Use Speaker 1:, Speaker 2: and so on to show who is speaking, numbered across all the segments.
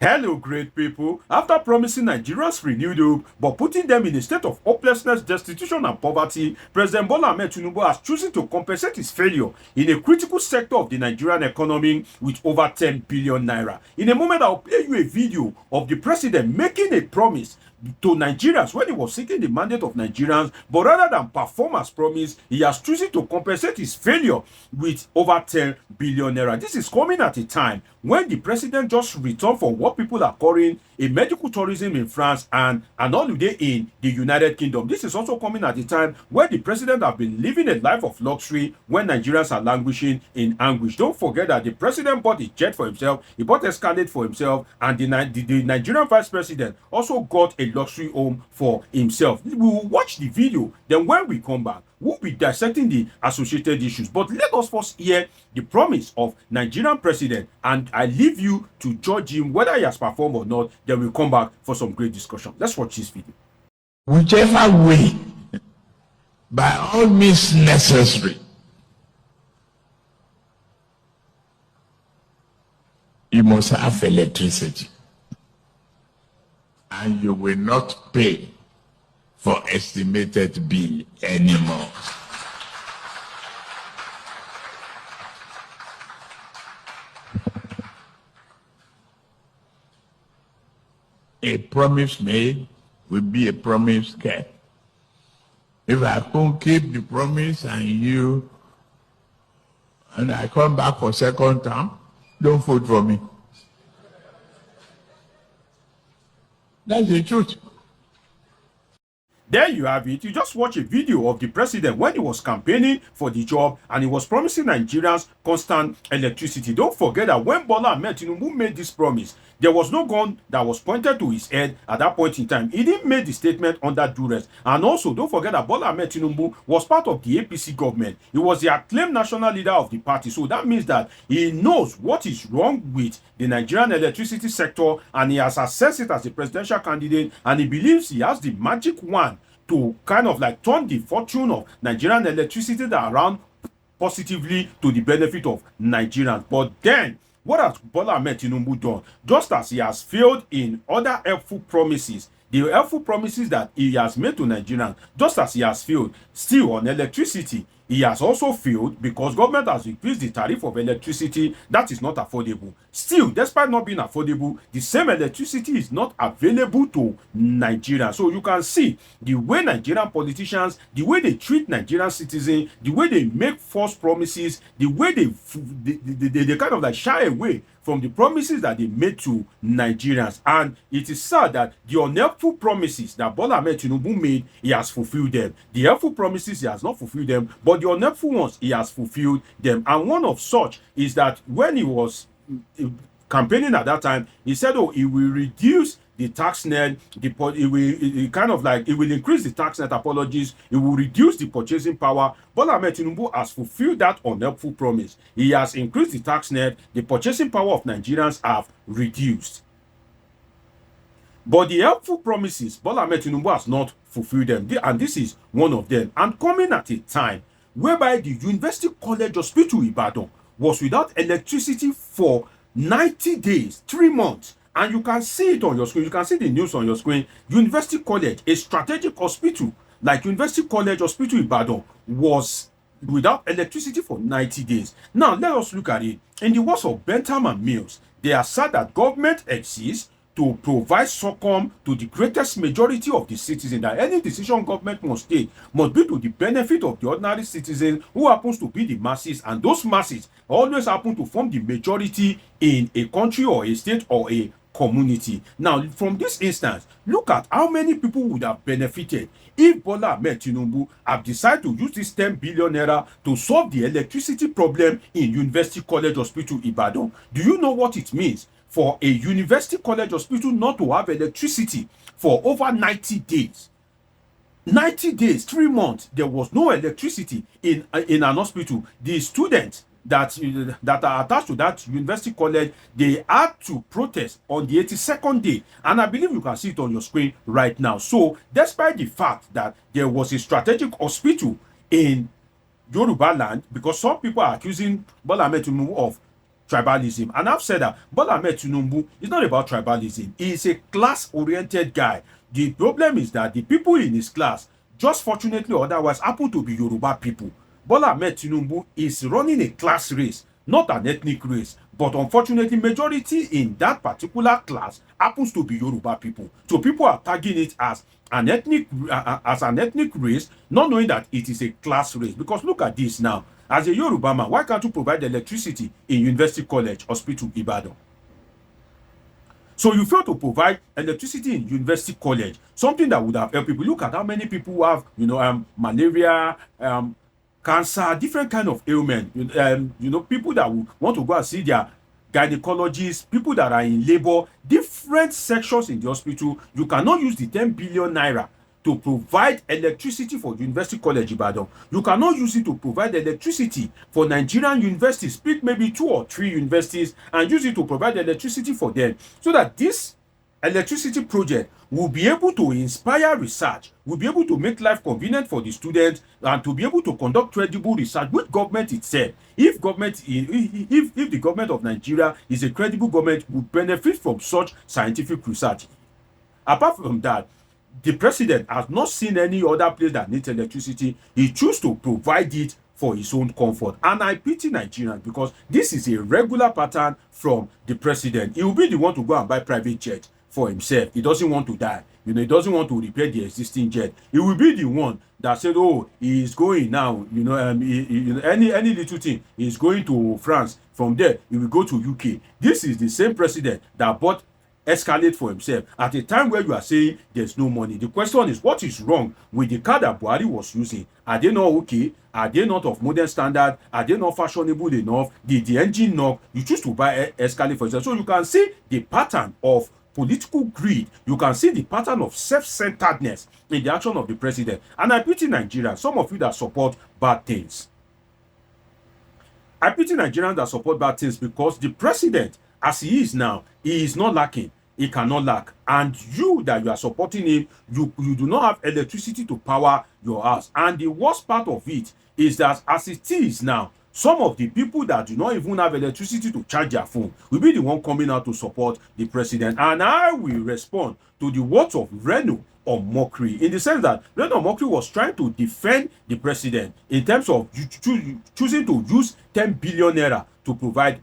Speaker 1: Hello, great people. After promising Nigerians renewed hope but putting them in a state of hopelessness, destitution, and poverty, President Bola Tinubu has chosen to compensate his failure in a critical sector of the Nigerian economy with over 10 billion naira. In a moment, I'll play you a video of the president making a promise to Nigerians when he was seeking the mandate of Nigerians, but rather than perform as promised, he has chosen to compensate his failure with over 10 billion naira. This is coming at a time when the president just returned from what people are calling a medical tourism in France and an holiday in the United Kingdom. This is also coming at a time where the president has been living a life of luxury when Nigerians are languishing in anguish. Don't forget that the president bought a jet for himself, he bought a Escalade for himself, and the Nigerian vice president also got a luxury home for himself. We will watch the video, then when we come back, we'll be dissecting the associated issues. But let us first hear the promise of Nigerian president, and I leave you to judge him whether he has performed or not. Then we'll come back for some great discussion. Let's watch this video.
Speaker 2: Whichever way, by all means necessary, you must have electricity, and you will not pay for estimated bill anymore. A promise made will be a promise kept. If I can't keep the promise and I come back for second term, don't vote for me. That's the truth.
Speaker 1: There you have it. You just watch a video of the president when he was campaigning for the job and he was promising Nigerians constant electricity. Don't forget that when Bola Tinubu made this promise, there was no gun that was pointed to his head at that point in time. He didn't make the statement under duress. And also, don't forget that Bola Tinubu was part of the APC government. He was the acclaimed national leader of the party. So that means that he knows what is wrong with the Nigerian electricity sector, and he has assessed it as a presidential candidate, and he believes he has the magic wand to kind of like turn the fortune of Nigerian electricity around positively to the benefit of Nigerians. But then, what has Bola Tinubu done? Just as he has failed in other helpful promises, the helpful promises that he has made to Nigerians, just as he has failed still on electricity, he has also failed because government has increased the tariff of electricity that is not affordable. Still, despite not being affordable, the same electricity is not available to Nigerians. So you can see the way Nigerian politicians, the way they treat Nigerian citizens, the way they make false promises, the way they kind of like shy away from the promises that they made to Nigerians. And it is sad that the unhelpful promises that Bola Tinubu made, he has fulfilled them. The helpful promises, he has not fulfilled them, but the unhelpful ones, he has fulfilled them. And one of such is that when he was campaigning at that time, he said, oh, he will reduce the tax net, it will increase the tax net, apologies, it will reduce the purchasing power. Bola Tinubu has fulfilled that unhelpful promise. He has increased the tax net, the purchasing power of Nigerians have reduced. But the helpful promises, Bola Tinubu has not fulfilled them, and this is one of them. And coming at a time whereby the University College Hospital Ibadan was without electricity for 90 days, 3 months. And you can see it on your screen. You can see the news on your screen. University College, a strategic hospital like University College Hospital Ibadan, was without electricity for 90 days. Now, let us look at it. In the words of Bentham and Mills, they are said that government exists to provide succor to the greatest majority of the citizens, that any decision government must take must be to the benefit of the ordinary citizen, who happens to be the masses, and those masses always happen to form the majority in a country or a state or a community. Now, from this instance, look at how many people would have benefited if Bola Tinubu have decided to use this 10 billion naira to solve the electricity problem in University College Hospital Ibadan. Do you know what it means for a University College Hospital not to have electricity for over 90 days? 90 days, 3 months, there was no electricity in an hospital. The students that are attached to that university college, they had to protest on the 82nd day, and I believe you can see it on your screen right now. So despite the fact that there was a strategic hospital in Yoruba land, because some people are accusing Bola Tinubu of tribalism. And I've said that Bola Ahmed Tinubu is not about tribalism. He is a class-oriented guy. The problem is that the people in his class, just fortunately or otherwise, happen to be Yoruba people. Bola Ahmed Tinubu is running a class race, not an ethnic race. But unfortunately, majority in that particular class happens to be Yoruba people. So people are tagging it as an ethnic race, not knowing that it is a class race. Because look at this now. As a Yoruba man, why can't you provide electricity in University College Hospital Ibadan? So you fail to provide electricity in University College, something that would have helped people. Look at how many people who have, malaria, cancer, different kind of ailment. People that want to go and see their gynecologists, people that are in labor, different sections in the hospital. You cannot use the 10 billion naira to provide electricity for University College Ibadan. You cannot use it to provide electricity for Nigerian universities, pick maybe 2 or 3 universities and use it to provide electricity for them, so that this electricity project will be able to inspire research, will be able to make life convenient for the students, and to be able to conduct credible research with government itself. If the government of Nigeria is a credible government, will benefit from such scientific research. Apart from that, the president has not seen any other place that needs electricity. He chooses to provide it for his own comfort. And I pity Nigerians, because this is a regular pattern from the president. He will be the one to go and buy private jet for himself. He doesn't want to die. He doesn't want to repair the existing jet. He will be the one that said, oh, he is going now, any little thing, he is going to France. From there, he will go to UK. This is the same president that bought Escalate for himself at a time where you are saying there's no money. The question is, what is wrong with the car that Buhari was using? Are they not okay? Are they not of modern standard? Are they not fashionable enough? Did the engine knock? You choose to buy Escalate for yourself. So you can see the pattern of political greed. You can see the pattern of self-centeredness in the action of the president. And I pity Nigerians, some of you that support bad things. I pity Nigerians that support bad things, because the president, as he is now, he is not lacking. He cannot lack. And you that you are supporting him, you do not have electricity to power your house. And the worst part of it is that as it is now, some of the people that do not even have electricity to charge their phone will be the one coming out to support the president. And I will respond to the words of Reno Omokri, in the sense that Reno Omokri was trying to defend the president in terms of choosing to use 10 billion naira to provide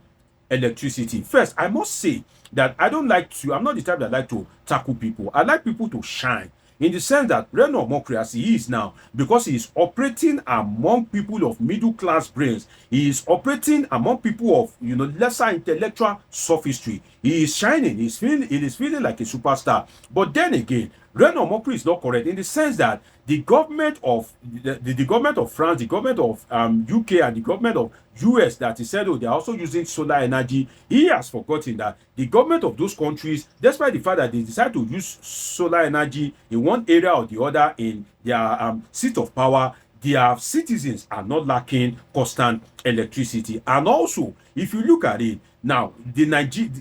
Speaker 1: electricity. First, I must say that I'm not the type that like to tackle people. I like people to shine, in the sense that Reno Omokri, as he is now, because he is operating among people of middle class brains, he is operating among people of lesser intellectual sophistry. He is shining. He is feeling like a superstar. But then again, Reno Omokri is not correct, in the sense that the government of the government of France, the government of UK, and the government of US, that he said, oh, they are also using solar energy. He has forgotten that the government of those countries, despite the fact that they decide to use solar energy in one area or the other in their seat of power, their citizens are not lacking constant electricity. And also, if you look at it now,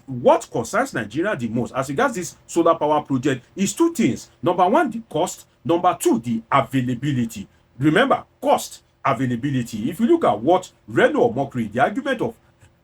Speaker 1: what concerns Nigeria the most as regards this solar power project is 2 things. Number 1, the cost. Number 2, the availability. Remember, cost, availability. If you look at what Reno Omokri, the argument of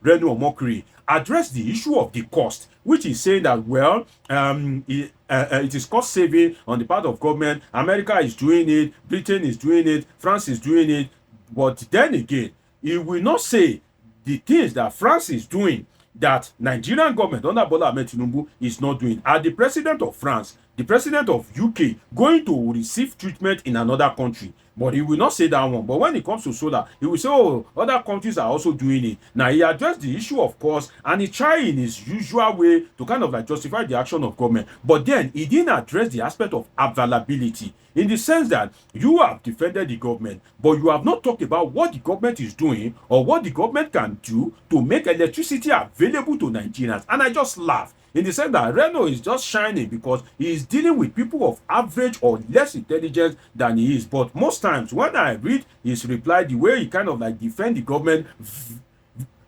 Speaker 1: Reno Omokri, addressed the issue of the cost, which is saying that, well, it is cost saving on the part of government. America is doing it, Britain is doing it, France is doing it. But then again, he will not say the things that France is doing that Nigerian government under Bola Ahmed Tinubu is not doing. Are the president of France, the president of UK going to receive treatment in another country? But he will not say that one. But when it comes to solar, he will say, oh, other countries are also doing it. Now, he addressed the issue of cost, and he tried in his usual way to kind of like justify the action of government. But then he didn't address the aspect of availability, in the sense that you have defended the government, but you have not talked about what the government is doing or what the government can do to make electricity available to Nigerians. And I just laugh, in the sense that Reno is just shining because he is dealing with people of average or less intelligence than he is. But most times when I read his reply, the way he kind of like defend the government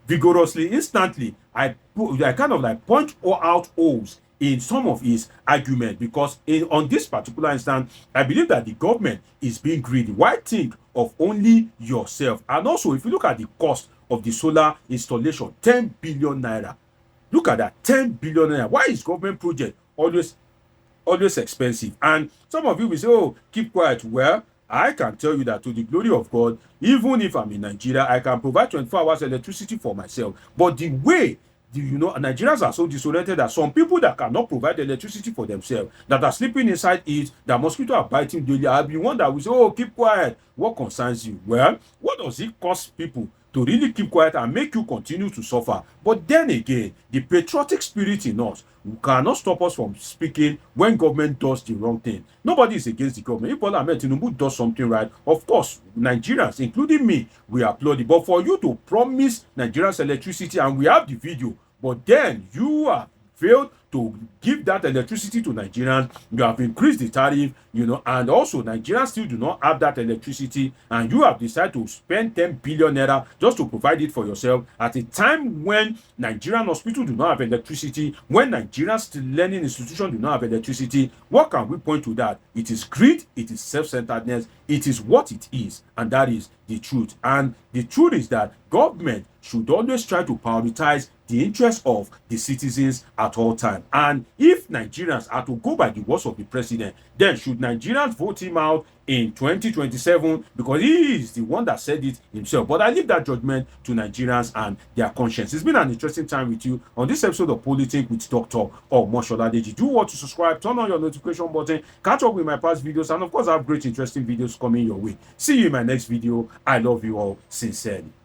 Speaker 1: vigorously, instantly, I kind of like point out holes in some of his argument, because on this particular instance, I believe that the government is being greedy. Why think of only yourself? And also, if you look at the cost of the solar installation, 10 billion naira. Look at that, 10 billion naira. Why is government project always expensive? And some of you will say, oh, keep quiet. Well, I can tell you that to the glory of God, even if I'm in Nigeria, I can provide 24 hours electricity for myself. But the way Nigerians are so disoriented that some people that cannot provide electricity for themselves, that are sleeping inside it, that mosquitoes are biting daily, I'll be one that will say, oh, keep quiet. What concerns you? Well, what does it cost people to really keep quiet and make you continue to suffer? But then again, the patriotic spirit in us cannot stop us from speaking when government does the wrong thing. Nobody is against the government. If Bola Tinubu does something right, of course, Nigerians, including me, we applaud it. But for you to promise Nigerians electricity, and we have the video, but then you have failed to give that electricity to Nigerians, you have increased the tariff, and also Nigerians still do not have that electricity, and you have decided to spend 10 billion naira just to provide it for yourself at a time when Nigerian hospitals do not have electricity, when Nigerians learning institutions do not have electricity. What can we point to that? It is greed, it is self-centeredness, it is what it is, and that is the truth. And the truth is that government should always try to prioritize the interests of the citizens at all times. And if Nigerians are to go by the words of the president, then should Nigerians vote him out in 2027, because he is the one that said it himself? But I leave that judgment to Nigerians and their conscience. It's been an interesting time with you on this episode of Politics with Dr. Solarisation. Do want to subscribe, turn on your notification button, catch up with my past videos, and of course I have great interesting videos coming your way. See you in my next video. I love you all sincerely.